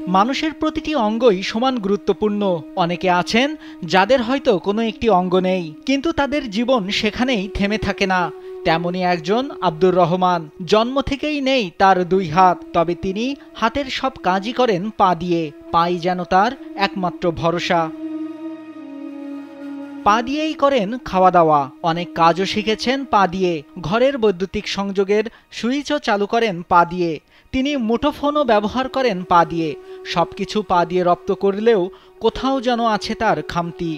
মানুষের প্রতিটি অঙ্গই সমান গুরুত্বপূর্ণ। অনেকে আছেন যাদের হয়তো কোনো একটি অঙ্গ নেই, কিন্তু তাদের জীবন সেখানেই থেমে থাকে না। তেমনি একজন আব্দুর রহমান। জন্ম থেকেই নেই তার দুই হাত, তবে তিনি হাতের সব কাজই করেন পা দিয়ে। পাই যেন তার একমাত্র ভরসা। পা দিয়েই করেন খাওয়া দাওয়া, অনেক কাজও শিখেছেন পা দিয়ে। ঘরের বৈদ্যুতিক সংযোগের সুইচও চালু করেন পা দিয়ে। তিনি মুঠোফোনও ব্যবহার করেন পা দিয়ে। সবকিছু পা দিয়ে রপ্ত করলেও কোথাও যেন আছে তার খামতি।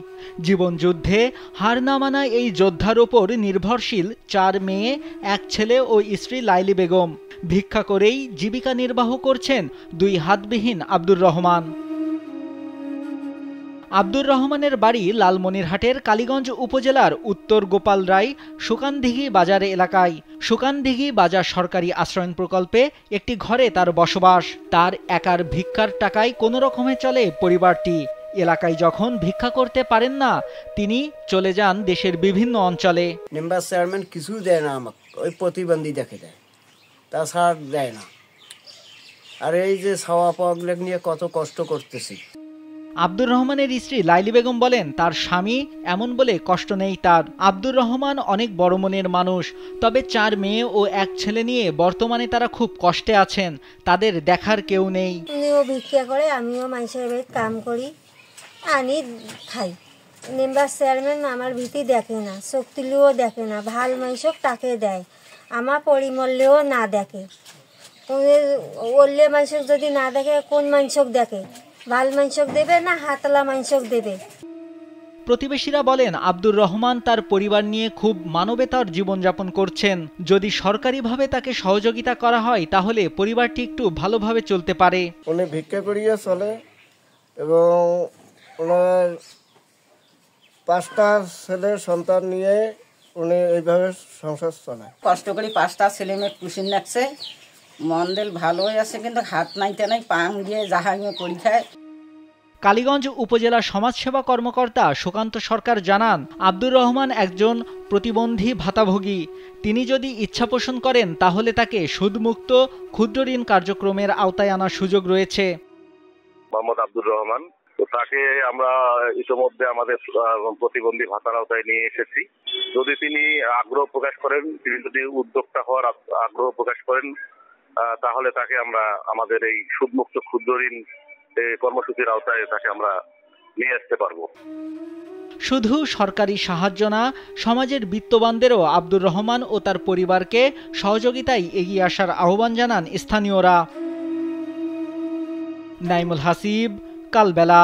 জীবনযুদ্ধে হার না মানা এই যোদ্ধার ওপর নির্ভরশীল 4 মেয়ে, 1 ছেলে ও স্ত্রী লাইলি বেগম। ভিক্ষা করেই জীবিকা নির্বাহ করছেন 2 হাতবিহীন আব্দুর রহমান। আব্দুর রহমানের বাড়ি লালমনিরহাটের কালীগঞ্জ উপজেলার উত্তর গোপালরাই সুকানদিঘি বাজার এলাকায়। সুকানদিঘি বাজার সরকারি আশ্রয়ণ প্রকল্পে একটি ঘরে তার বসবাস। তার একার ভিক্ষার টাকায় কোনো রকমে চলে পরিবারটি। এলাকায় যখন ভিক্ষা করতে পারেন না, তিনি চলে যান দেশের বিভিন্ন অঞ্চলে। মেম্বার চেয়ারম্যান কিছু দেয় না আমাকে, ওই প্রতিবন্ধী দেখে দেয়, তাছাড়া দেয় না। আর এই যে ছাওয়া পাওয়া নিয়ে কত কষ্ট করতেছি। আব্দুর রহমানের স্ত্রী লাইলি বেগম বলেন, তার স্বামী এমন বলে কষ্ট নেই তার। আব্দুর রহমান অনেক বড় মনের মানুষ, তবে 4 মেয়ে ও 1 ছেলে নিয়ে বর্তমানে তারা খুব কষ্টে আছেন। তাদের দেখার কেউ নেই। উনিও ভিক্ষা করে, আমিও মানুষের বাড়িতে কাম করি, আনি খাই। মেম্বার চেয়ারম্যান আমার ভীতি দেখে না, চোখ তুলিও দেখে না। ভাল মানুষক তাকে দেয়, আমার পরিমরলেও না দেখে। ওরলে মানুষক যদি না দেখে, কোন মানুষক দেখে? ভাল মানুষক দেবে না হাতলা মানুষক দেবে? প্রতিবেশীরা বলেন, আব্দুর রহমান তার পরিবার নিয়ে খুব মানবেতর জীবনযাপন করছেন। যদি সরকারিভাবে তাকে সহযোগিতা করা হয়, তাহলে পরিবারটি একটু ভালোভাবে চলতে পারে। উনি ভিক্ষা করিয়া চলে এবং ওনার 5টা ছেলের সন্তান নিয়ে উনি এইভাবে সংসার চালায়। কষ্ট করি 5টা ছেলে মেয়ে পুষিন রাখছে, মন্দেল ভালোই আছে, কিন্তু হাত নাইতে নাই, পাং দিয়ে জাহাঙ্গে করি খায়। কালীগঞ্জ উপজেলা সমাজসেবা কর্মকর্তা সুকান্ত সরকার জানান, আব্দুর রহমান একজন প্রতিবন্ধী ভাতাভোগী। তিনি যদি ইচ্ছা পোষণ করেন, তাহলে তাকে সুদমুক্ত ক্ষুদ্র ঋণ কার্যক্রমের আওতায় আনার সুযোগ রয়েছে। মোহাম্মদ আব্দুর রহমান, তো তাকে আমরা ইতিমধ্যে আমাদের প্রতিবন্ধী ভাতার আওতায় নিয়ে এসেছি। যদি তিনি আগ্রহ প্রকাশ করেন, তিনি যদি উদ্যোক্তা হওয়ার আগ্রহ প্রকাশ করেন, তাহলে তাকে আমরা আমাদের এই সুদমুক্ত ক্ষুদ্র ঋণ কর্মসূচির আওতায় তাকে আমরা নিয়ে আসতে পারবো। শুধু সরকারি সাহায্য না, সমাজের বিত্তবানদেরও আব্দুর রহমান ও তার পরিবারকে সহযোগিতায় এগিয়ে আসার আহ্বান জানান স্থানীয়রা। নাইমুল হাসিব, কালবেলা।